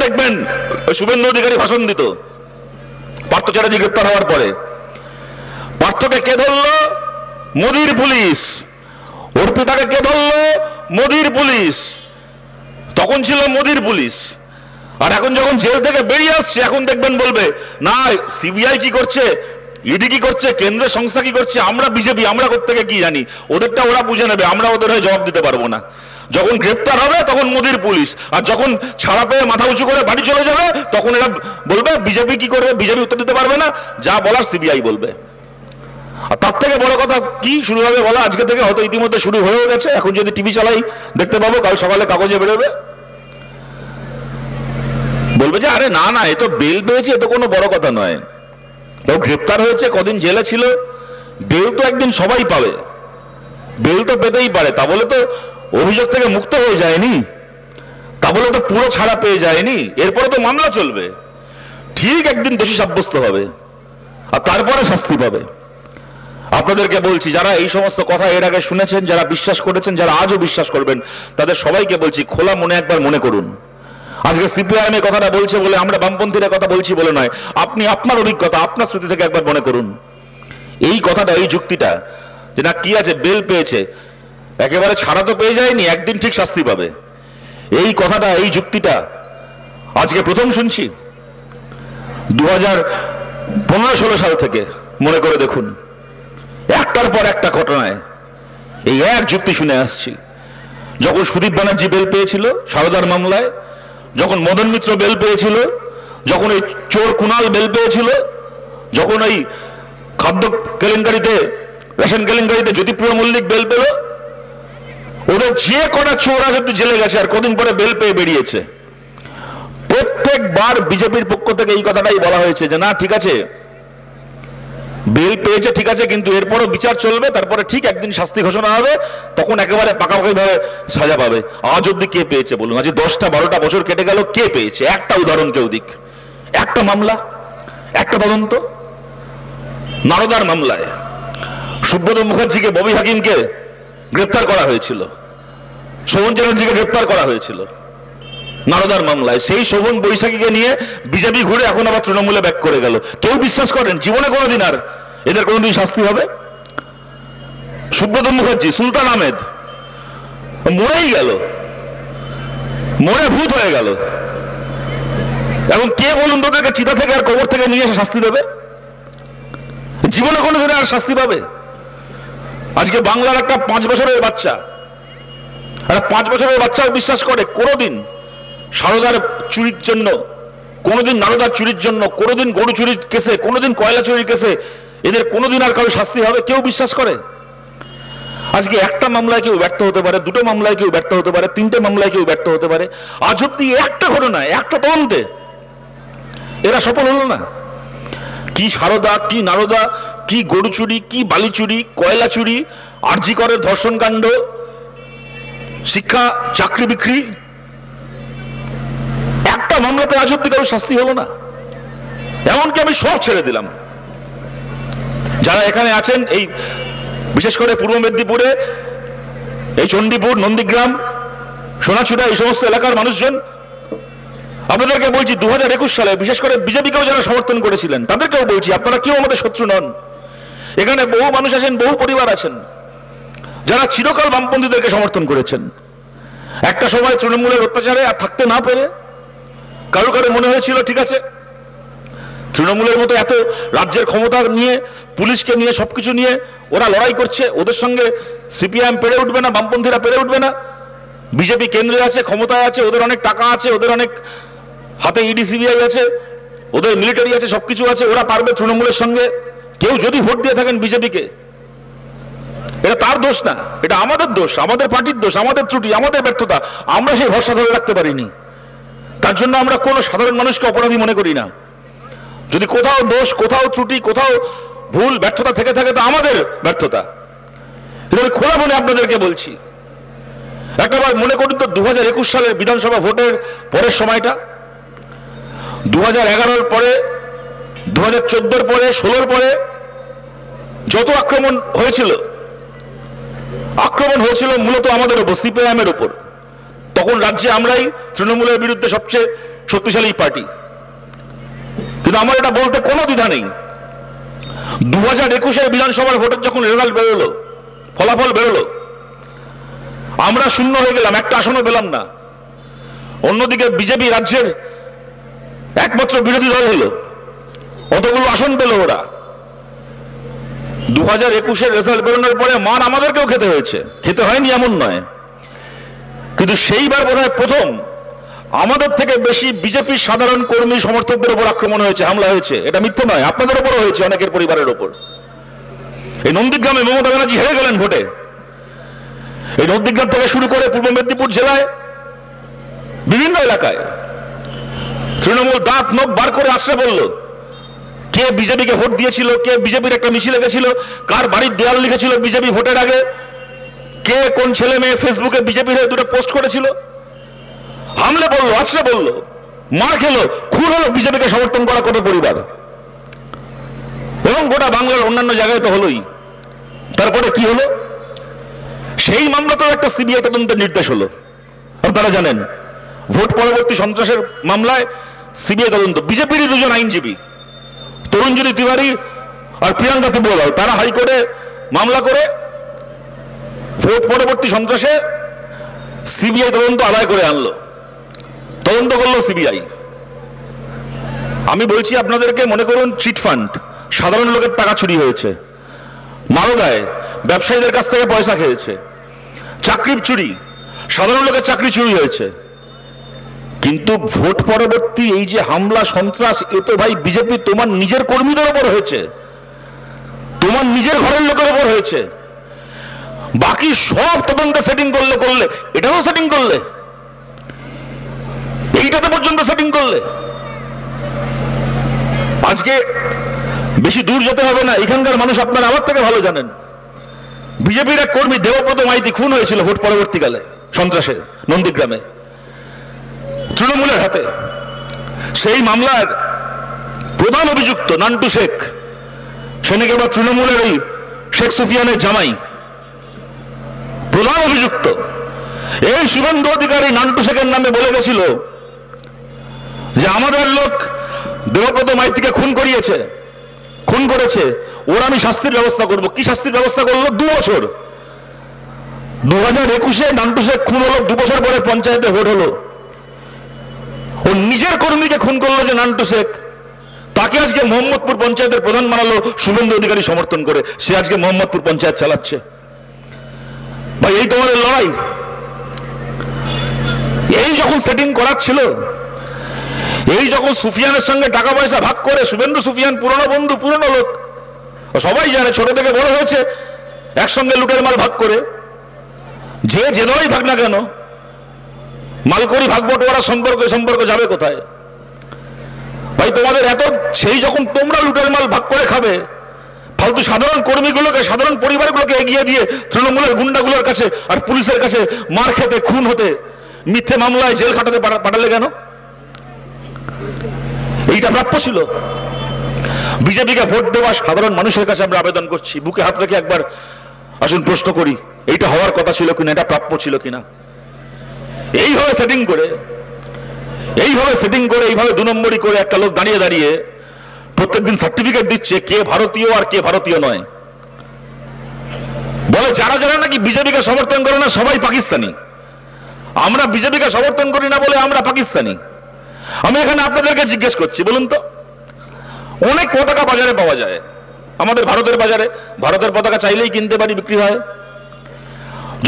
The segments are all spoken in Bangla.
দেখবেন ওই শুভেন্দু অধিকারী ভাষণ দিত পার্থ চ্যাটার্জি গ্রেপ্তার হওয়ার পরে। পার্থকে কে ধরলো? মোদির পুলিশ। অর্পিতাকে কে ধরলো? মোদির পুলিশ। তখন ছিল মোদির পুলিশ। আর এখন যখন জেল থেকে বেরিয়ে আসছে, এখন দেখবেন বলবে না সিবিআই কি করছে, ইডি কি করছে, কেন্দ্রীয় সংস্থা কি করছে, আমরা বিজেপি, আমরা কোত্থেকে কি জানি, ওদেরটা ওরা বুঝে নেবে, আমরা ওদের হয়ে জবাব দিতে পারবো না। যখন গ্রেপ্তার হবে তখন মোদির পুলিশ, আর যখন ছাড়া পেয়ে মাথা উঁচু করে বাড়ি চলে যাবে তখন এরা বলবে বিজেপি কি করবে, বিজেপি উত্তর দিতে পারবে না, যা বলার সিবিআই বলবে। আর তার থেকে বড় কথা কি শুরু হবে বলা, আজকে থেকে হয়তো ইতিমধ্যে শুরু হয়ে গেছে, এখন যদি টিভি চালাই দেখতে পাবো, কাল সকালে কাগজে বেরোবে, বলবে যে আরে না না এ তো বেল পেয়েছে, এ তো কোনো বড় কথা নয়, ও গ্রেপ্তার হয়েছে, কদিন জেলে ছিল, বেল তো একদিন সবাই পাবে, বেল তো পেতেই পারে, তা বলে তো অভিযোগ থেকে মুক্ত হয়ে যায়নি, তা বলে তো পুরো ছাড়া পেয়ে যায়নি, এরপরে তো মামলা চলবে, ঠিক একদিন দোষী সাব্যস্ত হবে আর তারপরে শাস্তি পাবে। আপনাদেরকে বলছি, যারা এই সমস্ত কথা এর আগে শুনেছেন, যারা বিশ্বাস করেছেন, যারা আজও বিশ্বাস করবেন, তাদের সবাইকে বলছি খোলা মনে একবার মনে করুন। আজকে সিপিআইএম এর কথাটা বলছে বলে, আমরা বামপন্থীরা কথা বলছি বলে নয়, আপনি আপনার অভিজ্ঞতা, আপনার স্মৃতি থেকে একবার মনে করুন এই কথাটা, এই যুক্তিটা যে না কি আছে, বেল পেয়েছে, একেবারে ছাড়া তো পেয়ে যায়নি, একদিন ঠিক শাস্তি পাবে, এই কথাটা, এই যুক্তিটা আজকে প্রথম শুনছি। 2015-16 সাল থেকে মনে করে দেখুন, একটার পর একটা ঘটনায় এই এক যুক্তি শুনে আসছি। যখন সুদীপ ব্যানার্জি বেল পেয়েছিল সারদার মামলায়, যখন মদন মিত্র বেল পেয়েছিল, যখন এই চোর কুণাল বেল পেয়েছিল, যখন এই খাদ্য কেলেঙ্কারিতে, রেশন কেলেঙ্কারিতে জ্যোতিপ্রিয় মল্লিক বেল পেল, ওদের যে কটা চোর আছে জেলে গেছে আর কদিন পরে বেল পেয়ে বেরিয়েছে। প্রত্যেকবার বিজেপির পক্ষ থেকে এই কথাটাই বলা হয়েছে যে না ঠিক আছে বেল পেয়েছে ঠিক আছে, কিন্তু এরপরও বিচার চলবে, তারপরে ঠিক একদিন শাস্তি ঘোষণা হবে, তখন একেবারে পাকাপাকি ভাবে সাজা পাবে। আজ অব্দি কে পেয়েছে বলুন? আজ 10-12টা বছর কেটে গেল, কে পেয়েছে? একটা উদাহরণ কেউ দিক, একটা মামলা, একটা তদন্ত। নারদার মামলায় সুব্রত মুখার্জিকে, ববি হাকিমকে গ্রেপ্তার করা হয়েছিল, শোভন চ্যাটার্জিকে গ্রেপ্তার করা হয়েছিল নারদার মামলায়। সেই শোভন বৈশাখীকে নিয়ে বিজেপি ঘুরে এখন আবার তৃণমূলে ব্যাক করে গেল। কেউ বিশ্বাস করেন জীবনে কোনোদিন আর এদের কোনোদিন শাস্তি হবে? সুব্রত মুখার্জি, সুলতান আহমেদ মরেই গেল, মরে ভূত হয়ে গেল। এখন কে বলুন তোদেরকে চিতা থেকে আর কবর থেকে নিয়ে এসে শাস্তি দেবে? জীবনে কোনোদিন আর শাস্তি পাবে? আজকে বাংলার একটা 5 বছরের বাচ্চা, একটা 5 বছরের বাচ্চাও বিশ্বাস করে কোনোদিন সারদার চুরির জন্য, কোনোদিন নারদার চুরির জন্য, কোনোদিন গরু চুরির কেসে, কোনোদিন কয়লা চুরির কেসে এদের কোনোদিন আর কারো শাস্তি হবে? কেউ বিশ্বাস করে? আজকে একটা মামলায় কেউ ব্যর্থ হতে পারে, 2টো মামলায় কেউ ব্যর্থ হতে পারে, 3টে মামলায় কেউ ব্যর্থ হতে পারে, আজ অব্দি একটা ঘটনায়, একটা তদন্তে এরা সফল হলো না। কি সারদা, কি নারদা, কি গরু চুরি, কি বালি চুরি, কয়লা চুরি, আরজি করের ধর্ষণ কাণ্ড, শিক্ষা চাকরি বিক্রি, একটা মামলাতে আজ অব্দি কারো শাস্তি হলো না। এমনকি আমি সব ছেড়ে দিলাম, যারা এখানে আছেন এই বিশেষ করে পূর্ব মেদিনীপুরে, এই চণ্ডীপুর, নন্দীগ্রাম, সোনাচুড়া, এই সমস্ত এলাকার মানুষজন, আপনাদেরকে বলছি 2021 সালে বিশেষ করে বিজেপিকেও যারা সমর্থন করেছিলেন তাদেরকেও বলছি, আপনারা কেউ আমাদের শত্রু নন। এখানে বহু মানুষ আছেন, বহু পরিবার আছেন যারা চিরকাল বামপন্থীদেরকে সমর্থন করেছেন। একটা সময় তৃণমূলের অত্যাচারে আর থাকতে না পেরে কারো কারো মনে হয়েছিল ঠিক আছে তৃণমূলের মতো এত রাজ্যের ক্ষমতা নিয়ে, পুলিশকে নিয়ে, সবকিছু নিয়ে ওরা লড়াই করছে, ওদের সঙ্গে সিপিআইএম পেরে উঠবে না, বামপন্থীরা পেরে উঠবে না। বিজেপি কেন্দ্রে আছে, ক্ষমতায় আছে, ওদের অনেক টাকা আছে, ওদের অনেক হাতে ইডি সিবিআই আছে, ওদের মিলিটারি আছে, সবকিছু আছে, ওরা পারবে তৃণমূলের সঙ্গে। কেউ যদি ভোট দিয়ে থাকেন বিজেপিকে, এটা তার দোষ না, এটা আমাদের দোষ, আমাদের পার্টির দোষ, আমাদের ত্রুটি, আমাদের ব্যর্থতা। আমরা সেই ভরসা ধরে রাখতে পারিনি, তার জন্য আমরা কোনো সাধারণ মানুষকে অপরাধী মনে করি না। যদি কোথাও দোষ, কোথাও ত্রুটি, কোথাও ভুল, ব্যর্থতা থেকে থাকে তা আমাদের ব্যর্থতা। এটা আমি খোলা মনে আপনাদেরকে বলছি। একবার মনে করুন তো 2021 সালের বিধানসভা ভোটের পরের সময়টা, 2011-র পরে, 2014-র পরে, 16-র পরে যত আক্রমণ হয়েছিল মূলত আমাদের উপর, সিপিআইএমের উপর। তখন রাজ্যে আমরাই তৃণমূলের বিরুদ্ধে সবচেয়ে শক্তিশালী পার্টি। কিন্তু আমার এটা বলতে কোনো দ্বিধা নেই, 2021 বিধানসভার ভোটের যখন রেজাল্ট বেরোলো, ফলাফল বেরোলো, আমরা শূন্য হয়ে গেলাম, একটা আসনও পেলাম না। অন্যদিকে বিজেপি রাজ্যের একমাত্র বিরোধী দল হলো, অতগুলো আসন পেল ওরা। 2021 রেজাল্ট বেরোনোর পরে মার আমাদেরকেও খেতে হয়েছে, খেতে হয়নি এমন নয়, কিন্তু সেইবার বোধহয় প্রথম আমাদের থেকে বেশি বিজেপির সাধারণ কর্মী সমর্থকদের উপর আক্রমণ হয়েছে, হামলা হয়েছে। এটা মিথ্যে নয়, আপনাদের উপরও হয়েছে, অনেকের পরিবারের উপর। এই নন্দীগ্রামে মমতা ব্যানার্জি হেরে গেলেন ভোটে। এই নন্দীগ্রাম থেকে শুরু করে পূর্ব মেদিনীপুর জেলায় বিভিন্ন এলাকায় তৃণমূল দাঁত নখ বার করে আশ্রয় বলল কে বিজেপিকে ভোট দিয়েছিল, কে বিজেপির একটা মিছিলে গেছিল, কার বাড়ির দেয়াল লিখেছিল বিজেপি ভোটের আগে, কে কোন ছেলে মেয়ে ফেসবুকে বিজেপির হয়ে দুটো পোস্ট করেছিল, হামলে বললো, আশ্রয় বললো, মার খেলো, খুন হলো বিজেপিকে সমর্থন করা কত পরিবার, এবং গোটা বাংলার অন্যান্য জায়গায় তো হলোই। তারপরে কি হলো, সেই মামলাতেও একটা সিবিআই তদন্তের নির্দেশ হলো। আপনারা জানেন ভোট পরবর্তী সন্ত্রাসের মামলায় সিবিআই তদন্ত, বিজেপির দুজন আইনজীবী তরুণজ্যোতি তিওয়ারি আর প্রিয়াঙ্কা তিবুয়াল, তারা হাইকোর্টে মামলা করে ভোট পরবর্তী সন্ত্রাসে সিবিআই তদন্ত আদায় করে আনলো, তদন্ত করলো সিবিআই। আমি বলছি আপনাদেরকে, মনে করুন চিটফান্ড, সাধারণ লোকের টাকা চুরি হয়েছে, মালদায় ব্যবসায়ীদের কাছ থেকে পয়সা খেয়েছে, চাকরির চুরি, সাধারণ লোকের চাকরি চুরি হয়েছে, কিন্তু ভোট পরবর্তী এই যে হামলা সন্ত্রাস, এ তো ভাই বিজেপি তোমার নিজের কর্মীদের উপর হয়েছে, তোমার নিজের ঘরের লোকের উপর হয়েছে। বাকি সব তদন্ত সেটিং করলে এটাও সেটিং করলে, এইটাতে পর্যন্ত সেটিং করলে। আজকে বেশি দূর যেতে হবে না, এখানকার মানুষ আপনারা আমার থেকে ভালো জানেন, বিজেপির এক কর্মী দেবব্রত মাইতি খুন হয়েছিল ভোট পরবর্তীকালে সন্ত্রাসে নন্দীগ্রামে তৃণমূলের হাতে। সেই মামলার প্রধান অভিযুক্ত নান্টু শেখ, সে নাকি আবার তৃণমূলের ওই শেখ সুফিয়ানের জামাই, প্রধান অভিযুক্ত। এই শুভেন্দু অধিকারী নান্টু শেখের নামে বলে গেছিল যে আমাদের লোক দেবব্রত মাইতিকে খুন করেছে, ওর আমি শাস্তির ব্যবস্থা করব। কি শাস্তির ব্যবস্থা করলো? 2 বছর। 2021 নান্টু শেখ খুন হলো, 2 বছর পরে পঞ্চায়েতে ভোট হলো। ও নিজের কর্মীকে খুন করলো যে নান্টু শেখ, তাকে আজকে মোহাম্মদপুর পঞ্চায়েতের প্রধান বানালো শুভেন্দু অধিকারী সমর্থন করে, সে আজকে মোহাম্মদপুর পঞ্চায়েত চালাচ্ছে। ভাই এই তোমাদের লড়াই? এই যখন সেটিং করাচ্ছিল, এই যখন সুফিয়ানের সঙ্গে টাকা পয়সা ভাগ করে, শুভেন্দু সুফিয়ান পুরনো বন্ধু, পুরনো লোক, সবাই জানে, ছোট থেকে বড় হয়েছে একসঙ্গে লুটের মাল ভাগ করে, যে দলেই থাক না কেন মালকড়ি ভাগ বটোয়ারা সম্পর্ক যাবে কোথায়? ভাই তোমাদের এত, সেই যখন তোমরা লুটের মাল ভাগ করে খাবে, ফালতু সাধারণ কর্মীগুলোকে, সাধারণ পরিবারগুলোকে এগিয়ে দিয়ে তৃণমূলের গুন্ডাগুলোর কাছে আর পুলিশের কাছে মার খেতে, খুন হতে, মিথ্যে মামলায় জেল খাটাতে পাঠালে কেন? এইটা প্রাপ্য ছিল। বিজেপিকে ভোট দেওয়া সাধারণ মানুষের কাছে আমরা আবেদন করছি, বুকে হাত রেখে একবার আসুন প্রশ্ন করি, এইটা হওয়ার কথা ছিল কিনা, এটা প্রাপ্য ছিল কিনা। এইভাবে সেটিং করে, এইভাবে 2 নম্বরই করে একটা লোক দাঁড়িয়ে প্রত্যেকদিন সার্টিফিকেট দিচ্ছে কে ভারতীয় আর কে ভারতীয় নয়। বলে যারা নাকি বিজেপিকে সমর্থন করে না সবাই পাকিস্তানি, আমরা বিজেপিকে সমর্থন করি না বলে আমরা পাকিস্তানি। আমি এখানে আপনাদেরকে জিজ্ঞেস করছি, বলুন তো, অনেক পতাকা বাজারে পাওয়া যায়, আমাদের ভারতের বাজারে ভারতের পতাকা চাইলেই কিনতে পারি, বিক্রি হয়।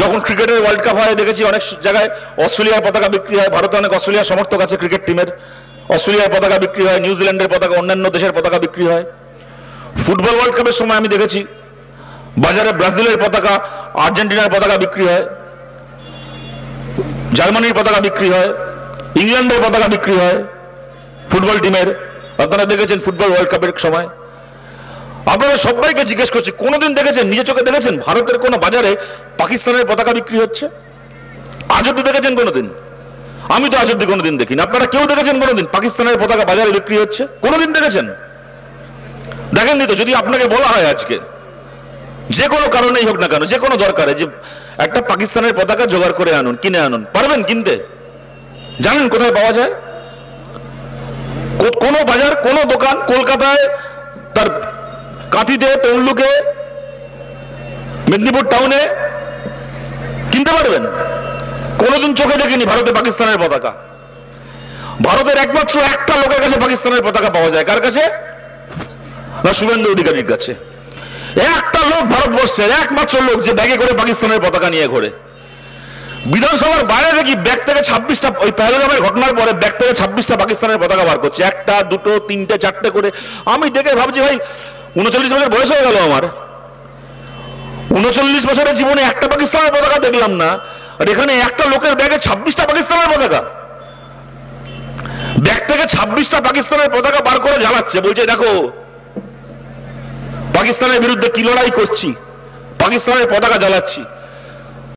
যখন ক্রিকেটের ওয়ার্ল্ড কাপ হয় দেখেছি অনেক জায়গায় অস্ট্রেলিয়ার পতাকা বিক্রি হয়, ভারতে অনেক অস্ট্রেলিয়ার সমর্থক আছে ক্রিকেট টিমের, অস্ট্রেলিয়ার পতাকা বিক্রি হয়, নিউজিল্যান্ডের পতাকা, অন্যান্য দেশের পতাকা বিক্রি হয়। ফুটবল ওয়ার্ল্ড কাপের সময় আমি দেখেছি বাজারে ব্রাজিলের পতাকা, আর্জেন্টিনার পতাকা বিক্রি হয়, জার্মানির পতাকা বিক্রি হয়, ইংল্যান্ডের পতাকা বিক্রি হয় ফুটবল টিমের। আপনারা দেখেছেন ফুটবল ওয়ার্ল্ড কাপের সময়। আপনারা সবাইকে জিজ্ঞেস করছি, কোনোদিন দেখেছেন, নিজে চোখে দেখেছেন ভারতের কোনো বাজারে পাকিস্তানের পতাকা বিক্রি হচ্ছে? আজ অব্দি দেখেছেন কোনোদিন? আমি তো আজ অব্দি কোনোদিন দেখিনি। আপনারা কেউ দেখেছেন কোনোদিন পাকিস্তানের পতাকা বাজারে বিক্রি হচ্ছে? কোনোদিন দেখেছেন? দেখেননি তো। যদি আপনাকে বলা হয় আজকে যে কোনো কারণেই হোক না কেন, যে কোনো দরকারে, যে একটা পাকিস্তানের পতাকা জোগাড় করে আনুন, কিনে আনুন। পারবেন কিনতে? জানেন কোথায় পাওয়া যায়? কোন বাজার, কোন দোকান কলকাতায়, তার কাঁথিতে, তমলুকে, মেদিনীপুর টাউনে কিনতে পারবেন? কোনোদিন চোখে দেখিনি ভারতে পাকিস্তানের পতাকা। ভারতের একমাত্র একটা লোকের কাছে পাকিস্তানের পতাকা পাওয়া যায়। কার কাছে? না, শুভেন্দু অধিকারীর কাছে। একটা লোক ভারতবর্ষের একমাত্র লোক যে ব্যাগে করে পাকিস্তানের পতাকা নিয়ে ঘোরে। বিধানসভার বাইরে দেখি ব্যাগ থেকে 26টা, ওই পেহেলগামের ঘটনার পরে ব্যাগ থেকে 26টা পাকিস্তানের পতাকা বার করছে, একটা, দুটো, তিনটে, চারটে করে। আমি দেখে ভাবছি, ভাই 39 বছর বয়স হয়ে গেল আমার, 39 বছরের জীবনে একটা পাকিস্তানের পতাকা দেখলাম না, আর এখানে একটা লোকের ব্যাগে 26টা পাকিস্তানের পতাকা। ব্যাগ থেকে 26টা পাকিস্তানের পতাকা বার করে জ্বালাচ্ছে, বলছে দেখো পাকিস্তানের বিরুদ্ধে কি লড়াই করছি, পাকিস্তানের পতাকা জ্বালাচ্ছি।